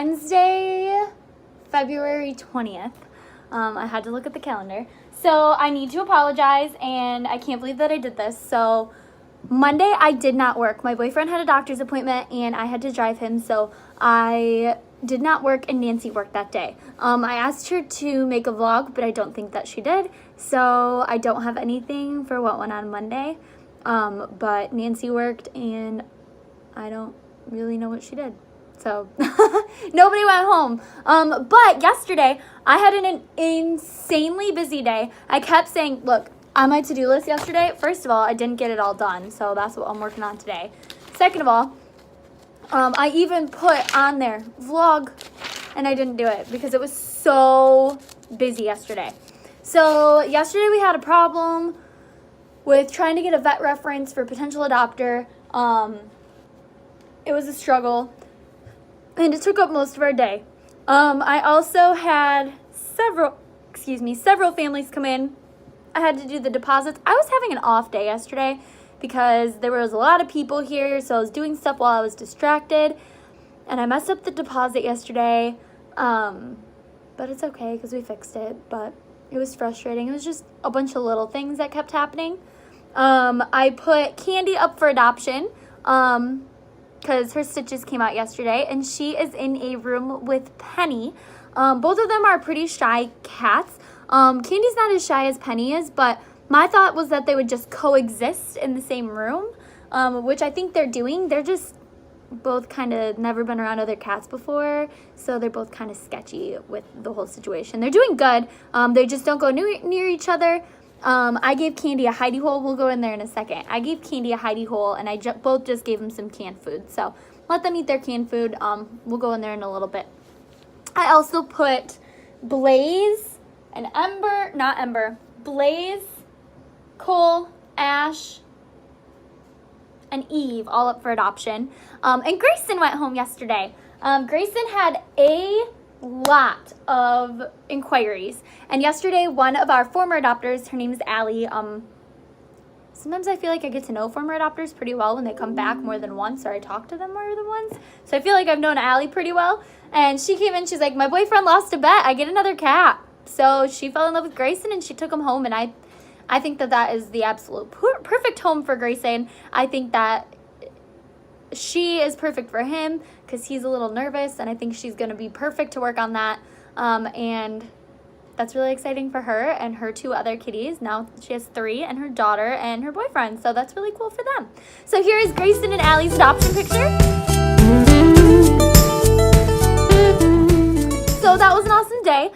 Wednesday, February 20th. I had to look at the calendar. So I need to apologize, and I can't believe that I did this. So Monday, I did not work. My boyfriend had a doctor's appointment, and I had to drive him, so I did not work, and Nancy worked that day. I asked her to make a vlog, but I don't think that she did, so I don't have anything for what went on Monday. But Nancy worked, and I don't really know what she did. So nobody went home. But yesterday, I had an insanely busy day. I kept saying, look, on my to-do list yesterday, first of all, I didn't get it all done, so that's what I'm working on today. Second of all, I even put on there vlog, and I didn't do it because it was so busy yesterday. So yesterday we had a problem with trying to get a vet reference for potential adopter. It was a struggle, and it took up most of our day. I also had several families come in. I had to do the deposits. I was having an off day yesterday because there was a lot of people here, so I was doing stuff while I was distracted, and I messed up the deposit yesterday, but it's okay because we fixed it, but it was frustrating. It was just a bunch of little things that kept happening. I put Candy up for adoption because her stitches came out yesterday, and she is in a room with Penny. Both of them are pretty shy cats. Candy's not as shy as Penny is, but my thought was that they would just coexist in the same room, which I think they're doing. They're just both kind of never been around other cats before, so they're both kind of sketchy with the whole situation. They're doing good. They just don't go near each other. I gave Candy a hidey hole. We'll go in there in a second. I gave Candy a hidey hole, and I both just gave them some canned food. So let them eat their canned food. We'll go in there in a little bit. I also put Blaze and Blaze, Cole, Ash, and Eve all up for adoption. And Grayson went home yesterday. Grayson had a lot of inquiries. And yesterday, one of our former adopters, her name is Allie. Sometimes I feel like I get to know former adopters pretty well when they come back more than once, or I talk to them more than once. So I feel like I've known Allie pretty well. And she came in, she's like, my boyfriend lost a bet. I get another cat. So she fell in love with Grayson, and she took him home. And I think that is the absolute perfect home for Grayson. I think that she is perfect for him because he's a little nervous, and I think she's going to be perfect to work on that. And that's really exciting for her and her two other kitties. Now she has 3, and her daughter and her boyfriend. So that's really cool for them. So here is Grayson and Allie's adoption picture. So that was an awesome day.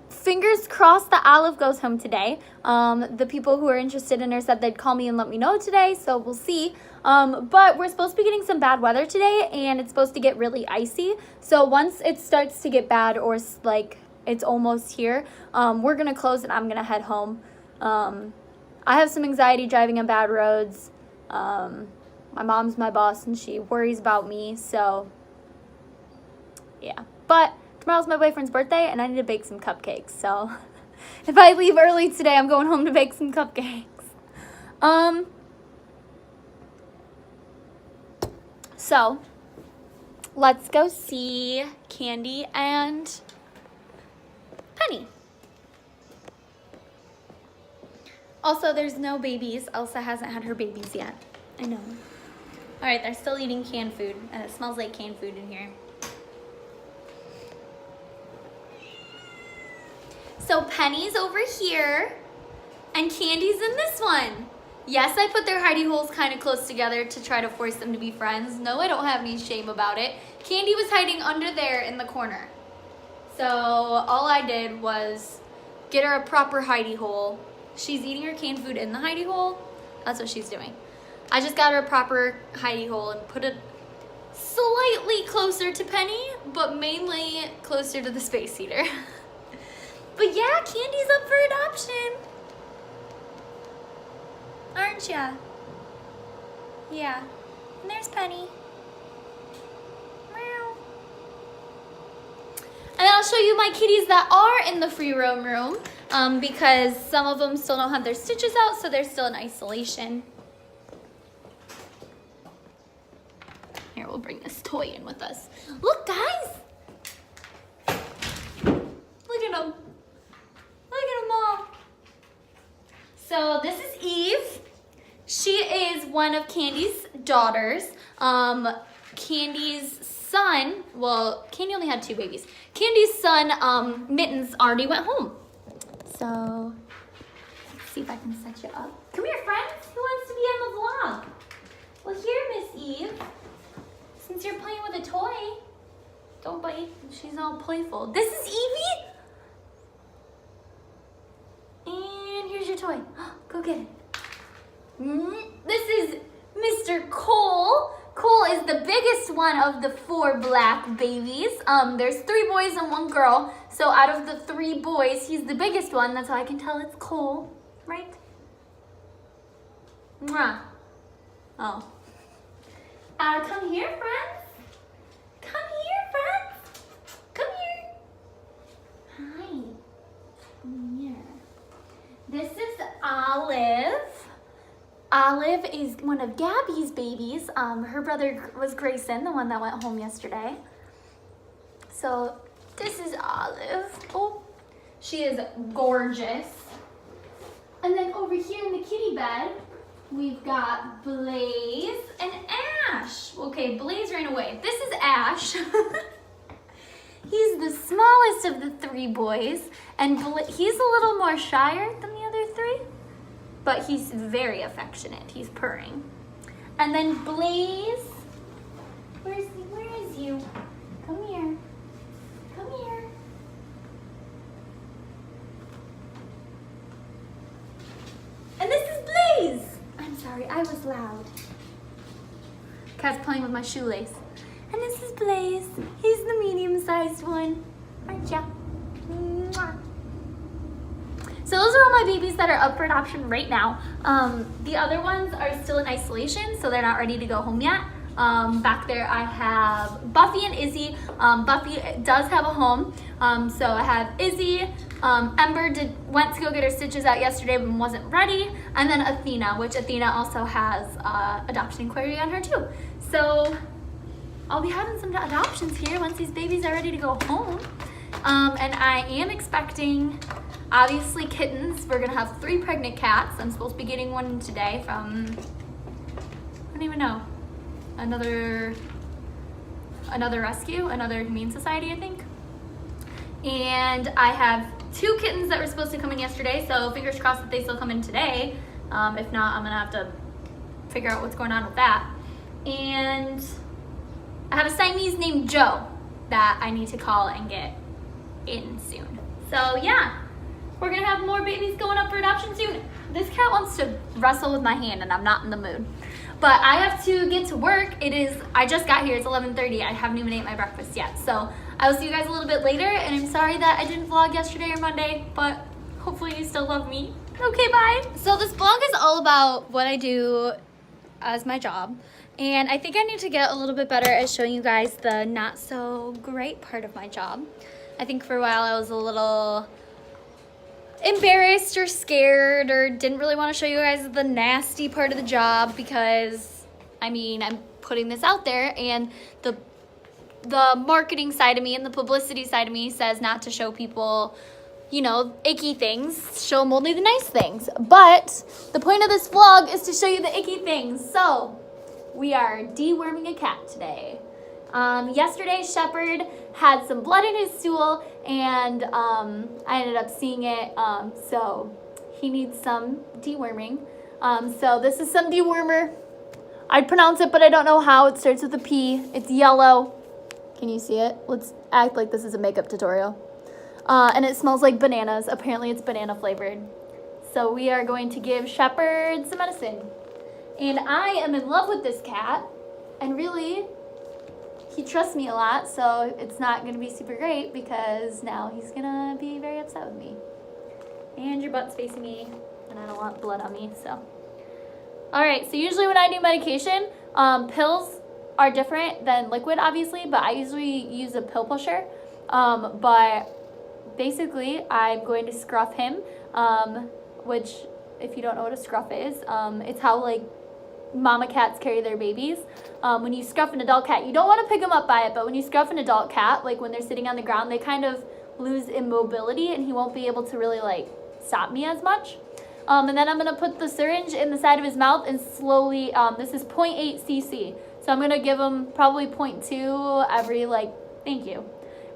Fingers crossed that Olive goes home today. The people who are interested in her said they'd call me and let me know today, so we'll see. But we're supposed to be getting some bad weather today, and it's supposed to get really icy. So once it starts to get bad, or like it's almost here, we're going to close and I'm going to head home. I have some anxiety driving on bad roads. My mom's my boss, and she worries about me, so yeah. But tomorrow's my boyfriend's birthday, and I need to bake some cupcakes. So if I leave early today, I'm going home to bake some cupcakes. So let's go see Candy and Penny. Also, there's no babies. Elsa hasn't had her babies yet. I know. All right, they're still eating canned food, and it smells like canned food in here. So Penny's over here, and Candy's in this one. Yes, I put their hidey holes kind of close together to try to force them to be friends. No, I don't have any shame about it. Candy was hiding under there in the corner. So all I did was get her a proper hidey hole. She's eating her canned food in the hidey hole. That's what she's doing. I just got her a proper hidey hole and put it slightly closer to Penny, but mainly closer to the space heater. But yeah, Candy's up for adoption. Aren't ya? Yeah. And there's Penny. Meow. And I'll show you my kitties that are in the free roam room, because some of them still don't have their stitches out, so they're still in isolation. Here, we'll bring this toy in with us. Look, guys. Look at them. Look at them all. So this is Eve. She is one of Candy's daughters. Candy's son, well, Candy only had 2 babies. Candy's son, Mittens, already went home. So, let's see if I can set you up. Come here, friends. Who wants to be on the vlog? Well, here, Miss Eve. Since you're playing with a toy, don't bite. She's all playful. This is Evie. And here's your toy. Go get it. This is Mr. Cole. Cole is the biggest one of the 4 black babies. There's 3 boys and 1 girl. So out of the 3 boys, he's the biggest one. That's how I can tell it's Cole, right? Mwah. Oh. Come here, friends. Come here, friends. Come here. Hi. Come here. This is Olive. Olive is one of Gabby's babies. Her brother was Grayson, the one that went home yesterday. So this is Olive. Oh, she is gorgeous. And then over here in the kitty bed, we've got Blaze and Ash. Okay, Blaze ran away. This is Ash. He's the smallest of the 3 boys, and he's a little more shyer than the other 3. But he's very affectionate. He's purring. And then Blaze, where is you? Come here. Come here. And this is Blaze. I'm sorry, I was loud. Cat's playing with my shoelace. And this is Blaze. He's the medium-sized one. Aren't ya? Mwah. So those are all my babies that are up for adoption right now. The other ones are still in isolation, so they're not ready to go home yet. Back there I have Buffy and Izzy. Buffy does have a home. So I have Izzy. Ember went to go get her stitches out yesterday but wasn't ready. And then Athena, which Athena also has adoption inquiry on her too. So I'll be having some adoptions here once these babies are ready to go home. And I am expecting, obviously, kittens. We're gonna have 3 pregnant cats. I'm supposed to be getting one today from, I don't even know, another rescue, another humane society, I think. And I have 2 kittens that were supposed to come in yesterday, so fingers crossed that they still come in today. If not, I'm gonna have to figure out what's going on with that. And I have a Siamese named Joe that I need to call and get in soon. So yeah, we're gonna have more babies going up for adoption soon. This cat wants to wrestle with my hand and I'm not in the mood. But I have to get to work. I just got here, it's 11:30. I haven't even ate my breakfast yet. So I will see you guys a little bit later, and I'm sorry that I didn't vlog yesterday or Monday, but hopefully you still love me. Okay, bye. So this vlog is all about what I do as my job. And I think I need to get a little bit better at showing you guys the not so great part of my job. I think for a while I was a little embarrassed or scared or didn't really want to show you guys the nasty part of the job because, I mean, I'm putting this out there and the marketing side of me and the publicity side of me says not to show people, you know, icky things, show them only the nice things. But the point of this vlog is to show you the icky things. So we are deworming a cat today. Yesterday, Shepard had some blood in his stool, and I ended up seeing it, so he needs some deworming. So this is some dewormer. I'd pronounce it, but I don't know how. It starts with a P. It's yellow. Can you see it? Let's act like this is a makeup tutorial. And it smells like bananas. Apparently, it's banana flavored. So we are going to give Shepard some medicine. And I am in love with this cat, and really, he trusts me a lot, so it's not going to be super great because now he's going to be very upset with me. And your butt's facing me, and I don't want blood on me, so. All right, so usually when I do medication, pills are different than liquid, obviously, but I usually use a pill pusher. But basically, I'm going to scruff him, which, if you don't know what a scruff is, it's how, like, mama cats carry their babies. When you scruff an adult cat, you don't want to pick them up by it, but when you scruff an adult cat, like when they're sitting on the ground, they kind of lose immobility and he won't be able to really like stop me as much. And then I'm gonna put the syringe in the side of his mouth and slowly, this is 0.8 cc. So I'm gonna give him probably 0.2 every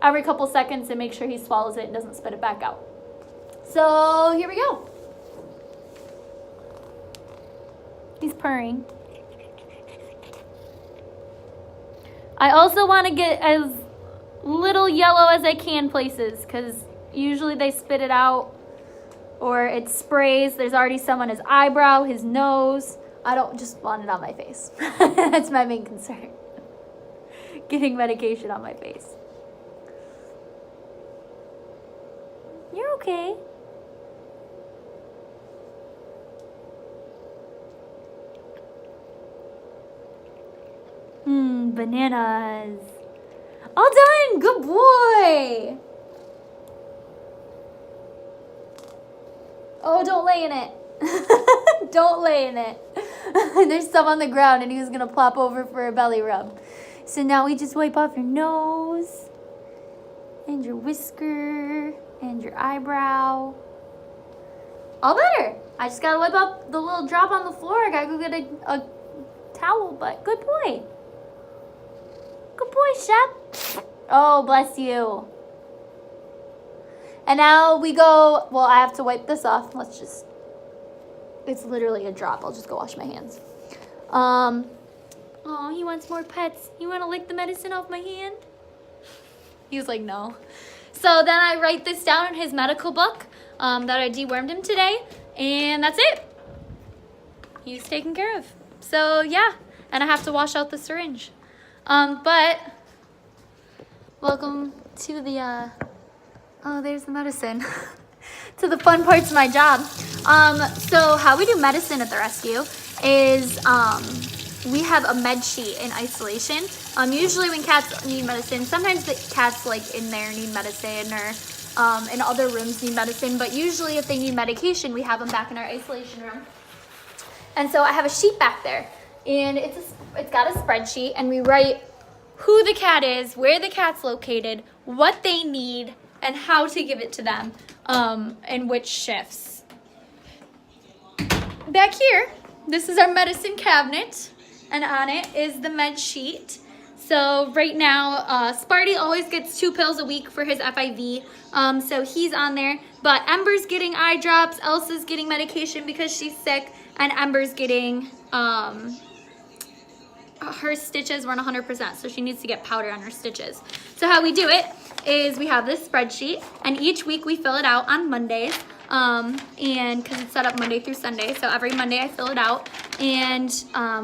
every couple seconds and make sure he swallows it and doesn't spit it back out. So here we go. He's purring. I also want to get as little yellow as I can places because usually they spit it out or it sprays. There's already some on his eyebrow, his nose. I don't just want it on my face. That's my main concern. Getting medication on my face. You're okay. Bananas. All done. Good boy. Oh, don't lay in it. Don't lay in it. There's some on the ground and he was going to plop over for a belly rub. So now we just wipe off your nose and your whisker and your eyebrow. All better. I just got to wipe up the little drop on the floor. I got to go get a towel, but good boy. Good boy, Shep. Oh, bless you. And now we go, well, I have to wipe this off. It's literally a drop. I'll just go wash my hands. Oh, he wants more pets. You want to lick the medicine off my hand? He was like, no. So then I write this down in his medical book that I dewormed him today. And that's it. He's taken care of. So, yeah. And I have to wash out the syringe. But welcome to the, oh, there's the medicine. To the fun parts of my job. So how we do medicine at the rescue is, we have a med sheet in isolation. Usually when cats need medicine, sometimes the cats like in there need medicine or, in other rooms need medicine, but usually if they need medication, we have them back in our isolation room. And so I have a sheet back there. And it's got a spreadsheet, and we write who the cat is, where the cat's located, what they need, and how to give it to them, and which shifts. Back here, this is our medicine cabinet, and on it is the med sheet. So right now, Sparty always gets 2 pills a week for his FIV, so he's on there. But Ember's getting eye drops, Elsa's getting medication because she's sick, and Ember's getting, her stitches weren't 100%, so she needs to get powder on her stitches. So how we do it is we have this spreadsheet, and each week we fill it out on Mondays, and because it's set up Monday through Sunday, so every Monday I fill it out, and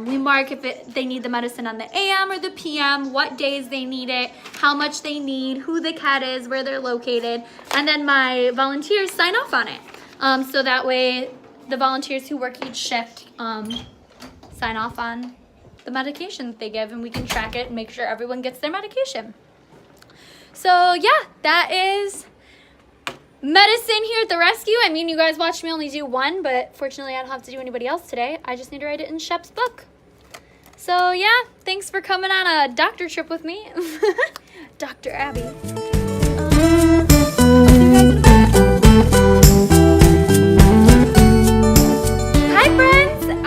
we mark if they need the medicine on the AM or the PM, what days they need it, how much they need, who the cat is, where they're located, and then my volunteers sign off on it. So that way the volunteers who work each shift sign off on the medication that they give, and we can track it and make sure everyone gets their medication. So yeah, that is medicine here at the rescue. I mean, you guys watched me only do one, but fortunately I don't have to do anybody else today. I just need to write it in Shep's book. So yeah, thanks for coming on a doctor trip with me. Dr. Abby. Hi friends,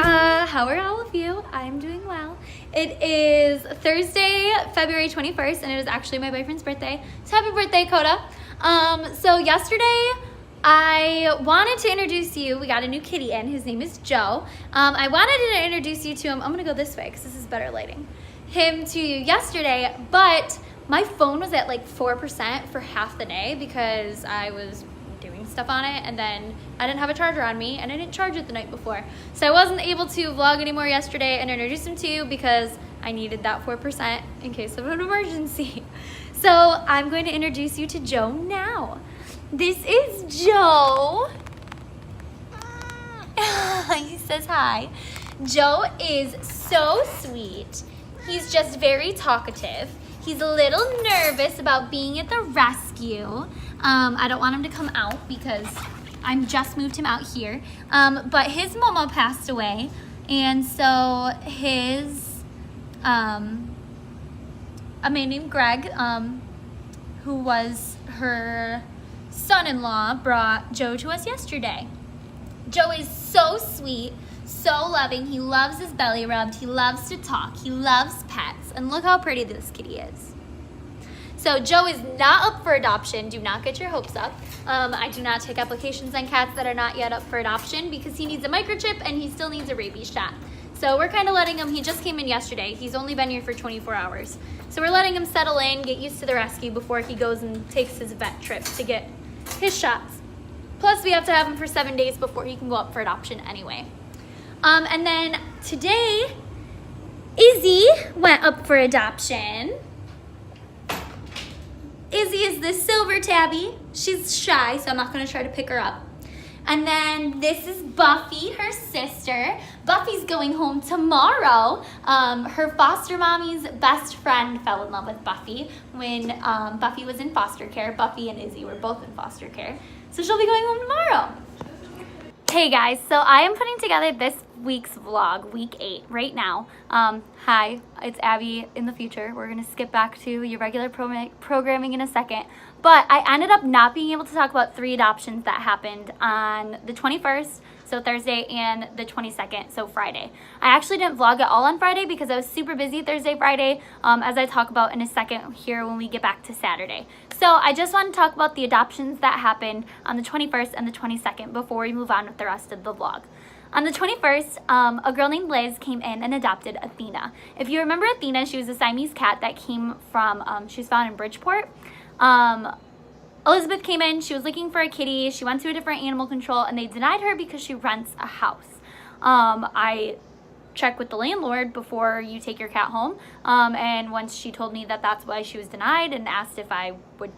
how are all of you? I'm doing well. It is Thursday, February 21st, and it is actually my boyfriend's birthday. So happy birthday, Coda. So yesterday, I wanted to introduce you. We got a new kitty in. His name is Joe. I wanted to introduce you to him. I'm going to go this way because this is better lighting. Him to you yesterday, but my phone was at like 4% for half the day because I was doing stuff on it, and then I didn't have a charger on me, and I didn't charge it the night before. So I wasn't able to vlog anymore yesterday and introduce him to you because I needed that 4% in case of an emergency. So I'm going to introduce you to Joe now. This is Joe. He says hi. Joe is so sweet. He's just very talkative. He's a little nervous about being at the rescue. I don't want him to come out because I just moved him out here. But his mama passed away, and so his a man named Greg, who was her son-in-law, brought Joe to us yesterday. Joe is so sweet, so loving. He loves his belly rubbed. He loves to talk. He loves pets. And look how pretty this kitty is. So Joe is not up for adoption. Do not get your hopes up. I do not take applications on cats that are not yet up for adoption because he needs a microchip and he still needs a rabies shot. So we're kind of letting him, he just came in yesterday. He's only been here for 24 hours. So we're letting him settle in, get used to the rescue before he goes and takes his vet trip to get his shots. Plus we have to have him for 7 days before he can go up for adoption anyway. And then today, Izzy went up for adoption. Izzy is the silver tabby. She's shy, so I'm not gonna try to pick her up. And then this is Buffy, her sister. Buffy's going home tomorrow. Her foster mommy's best friend fell in love with Buffy when Buffy was in foster care. Buffy and Izzy were both in foster care. So she'll be going home tomorrow. Hey guys, so I am putting together this week's vlog, week 8, right now. Hi, it's Abby in the future. We're gonna skip back to your regular programming in a second. But I ended up not being able to talk about 3 adoptions that happened on the 21st, so Thursday, and the 22nd, so Friday. I actually didn't vlog at all on Friday because I was super busy Thursday, Friday, as I talk about in a second here when we get back to Saturday. So I just want to talk about the adoptions that happened on the 21st and the 22nd before we move on with the rest of the vlog. On the 21st, a girl named Liz came in and adopted Athena. If you remember Athena, she was a Siamese cat that came from, she was found in Bridgeport. Elizabeth came in, she was looking for a kitty, she went to a different animal control and they denied her because she rents a house. I checked with the landlord before you take your cat home, and once she told me that that's why she was denied and asked if I would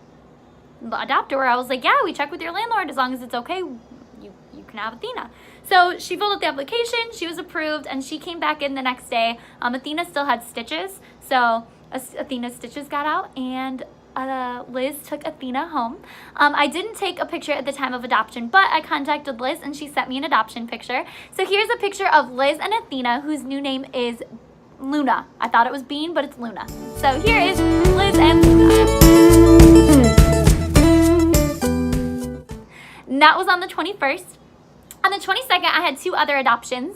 adopt her, I was like, yeah, we checked with your landlord, as long as it's okay, you can have Athena. So she filled out the application, she was approved, and she came back in the next day. Athena still had stitches, so Athena's stitches got out, and Liz took Athena home. I didn't take a picture at the time of adoption, but I contacted Liz and she sent me an adoption picture. So here's a picture of Liz and Athena, whose new name is Luna. I thought it was Bean, but it's Luna. So here is Liz and Luna. And that was on the 21st. On the 22nd, I had 2 other adoptions.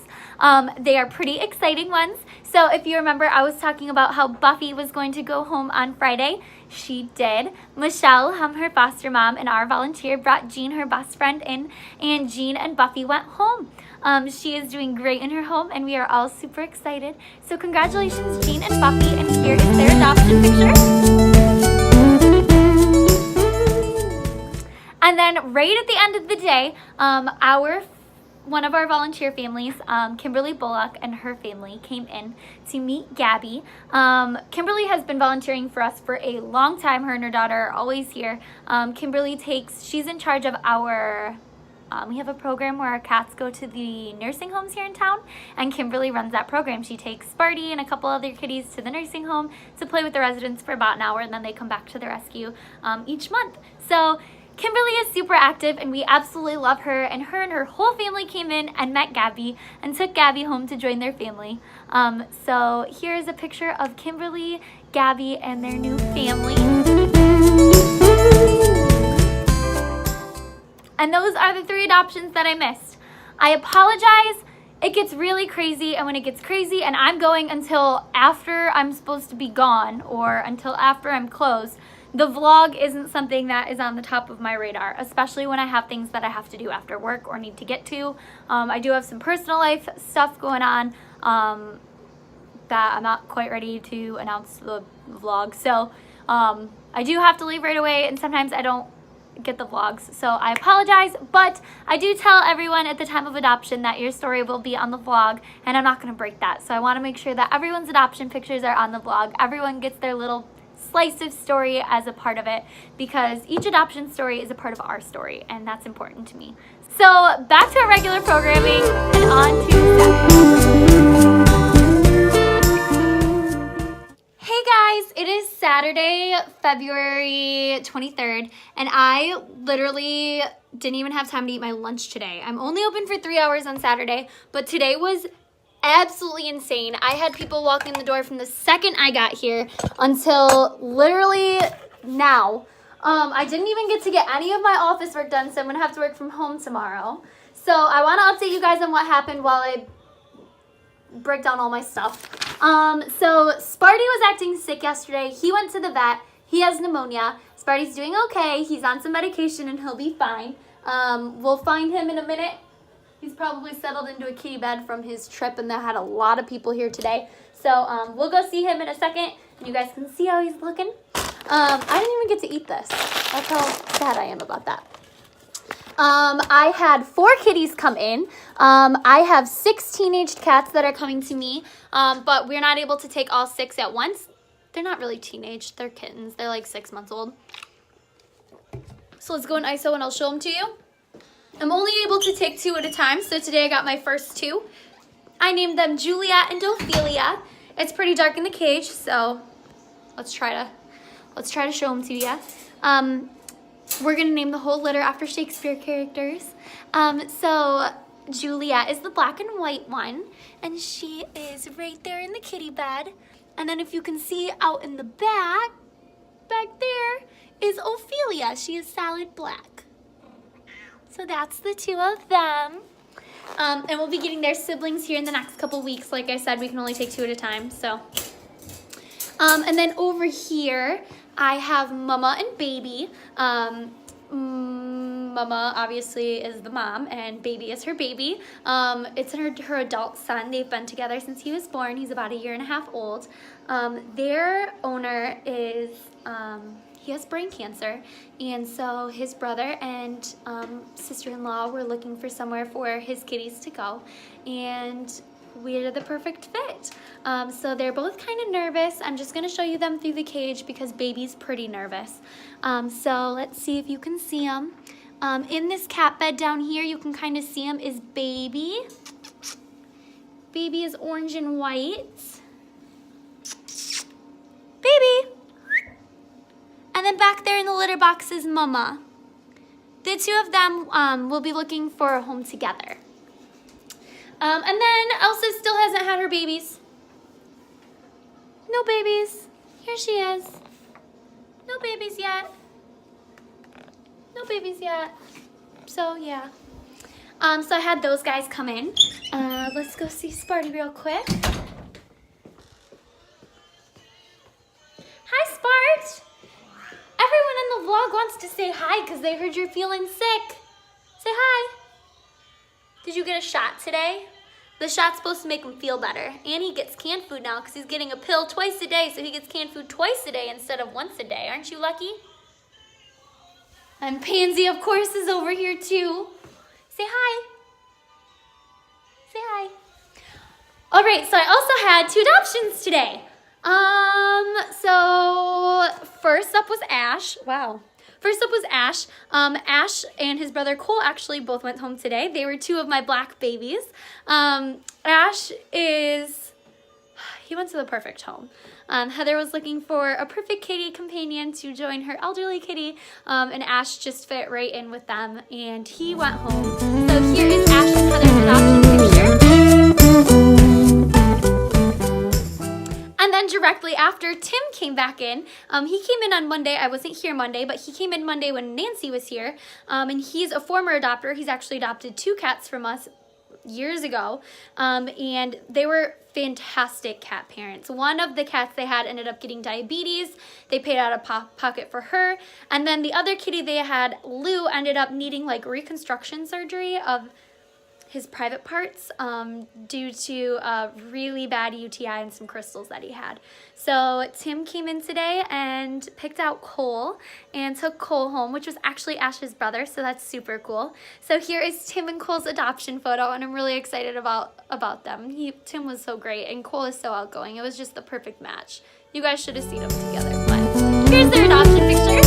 They are pretty exciting ones. So if you remember, I was talking about how Buffy was going to go home on Friday. She did. Michelle, her foster mom, and our volunteer brought Jean, her best friend, in, and Jean and Buffy went home. She is doing great in her home, and we are all super excited. So congratulations, Jean and Buffy, and here is their adoption picture. And then right at the end of the day, one of our volunteer families, Kimberly Bullock and her family, came in to meet Gabby. Kimberly has been volunteering for us for a long time. Her and her daughter are always here. She's in charge of our, we have a program where our cats go to the nursing homes here in town, and Kimberly runs that program. She takes Sparty and a couple other kitties to the nursing home to play with the residents for about an hour, and then they come back to the rescue each month. So Kimberly is super active and we absolutely love her, and her whole family came in and met Gabby and took Gabby home to join their family. So here is a picture of Kimberly, Gabby, and their new family. And those are the 3 adoptions that I missed. I apologize. It gets really crazy, and when it gets crazy and I'm going until after I'm supposed to be gone or until after I'm closed, the vlog isn't something that is on the top of my radar, especially when I have things that I have to do after work or need to get to. I do have some personal life stuff going on that I'm not quite ready to announce the vlog. So I do have to leave right away, and sometimes I don't get the vlogs. So I apologize, but I do tell everyone at the time of adoption that your story will be on the vlog, and I'm not going to break that. So I want to make sure that everyone's adoption pictures are on the vlog. Everyone gets their little slice of story as a part of it, because each adoption story is a part of our story, and that's important to me. So back to our regular programming and on to Saturday. Hey guys, it is Saturday, February 23rd, and I literally didn't even have time to eat my lunch today. I'm only open for 3 hours on Saturday, but today was absolutely insane. I had people walk in the door from the second I got here until literally now. I didn't even get to get any of my office work done, so I'm gonna have to work from home tomorrow. So I want to update you guys on what happened while I break down all my stuff. So Sparty was acting sick yesterday. He went to the vet. He has pneumonia. Sparty's doing okay. He's on some medication and he'll be fine. We'll find him in a minute. He's probably settled into a kitty bed from his trip, and that had a lot of people here today. So we'll go see him in a second, and you guys can see how he's looking. I didn't even get to eat this. That's how sad I am about that. I had 4 kitties come in. I have 6 teenaged cats that are coming to me, but we're not able to take all 6 at once. They're not really teenage. They're kittens. They're like 6 months old. So let's go in ISO and I'll show them to you. I'm only able to take 2 at a time, so today I got my first 2. I named them Juliet and Ophelia. It's pretty dark in the cage, so let's try to show them to you. We're gonna name the whole litter after Shakespeare characters. So Juliet is the black and white one, and she is right there in the kitty bed. And then if you can see out in the back there is Ophelia. She is solid black. So that's the 2 of them. And we'll be getting their siblings here in the next couple weeks. Like I said, we can only take 2 at a time, so. And then over here, I have Mama and Baby. Mama obviously is the mom, and Baby is her baby. It's her adult son. They've been together since he was born. He's about 1.5 years old. Their owner is, he has brain cancer, and so his brother and sister-in-law were looking for somewhere for his kitties to go, and we're the perfect fit. So they're both kind of nervous. I'm just gonna show you them through the cage because Baby's pretty nervous. So let's see if you can see them. In this cat bed down here, you can kind of see him is Baby. Baby is orange and white. Baby. And then back there in the litter box is Mama. The 2 of them will be looking for a home together. And then Elsa still hasn't had her babies. No babies. Here she is. No babies yet. No babies yet. So, yeah. So I had those guys come in. Let's go see Sparty real quick. Hi, Spart. Everyone in the vlog wants to say hi because they heard you're feeling sick. Say hi. Did you get a shot today? The shot's supposed to make him feel better. And he gets canned food now because he's getting a pill twice a day, so he gets canned food twice a day instead of once a day. Aren't you lucky? And Pansy, of course, is over here too. Say hi. Say hi. All right, so I also had 2 adoptions today. So first up was Ash. Wow. First up was Ash. Ash and his brother Cole actually both went home today. They were 2 of my black babies. Ash he went to the perfect home. Heather was looking for a perfect kitty companion to join her elderly kitty, and Ash just fit right in with them, and he went home. So here is Ash and Heather's adoption picture. And then directly after, Tim came back in. He came in on Monday. I wasn't here Monday, but he came in Monday when Nancy was here. And he's a former adopter. He's actually adopted 2 cats from us years ago. And they were fantastic cat parents. One of the cats they had ended up getting diabetes. They paid out of pocket for her. And then the other kitty they had, Lou, ended up needing like reconstruction surgery of his private parts due to a really bad UTI and some crystals that he had. So Tim came in today and picked out Cole and took Cole home, which was actually Ash's brother, so that's super cool. So here is Tim and Cole's adoption photo, and I'm really excited about them. Tim was so great, and Cole is so outgoing. It was just the perfect match. You guys should have seen them together, but here's their adoption picture.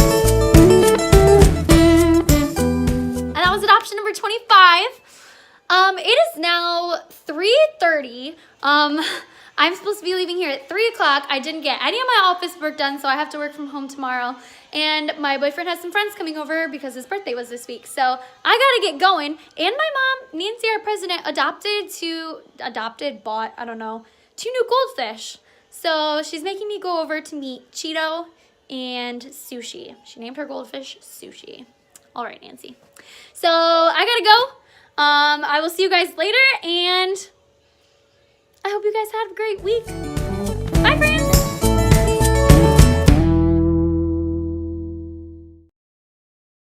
And that was adoption number 25. It is now 3:30. I'm supposed to be leaving here at 3 o'clock. I didn't get any of my office work done, so I have to work from home tomorrow. And my boyfriend has some friends coming over because his birthday was this week. So I gotta get going. And my mom, Nancy, our president, bought, I don't know, 2 new goldfish. So she's making me go over to meet Cheeto and Sushi. She named her goldfish Sushi. All right, Nancy. So I gotta go. I will see you guys later, and I hope you guys have a great week. Bye, friends.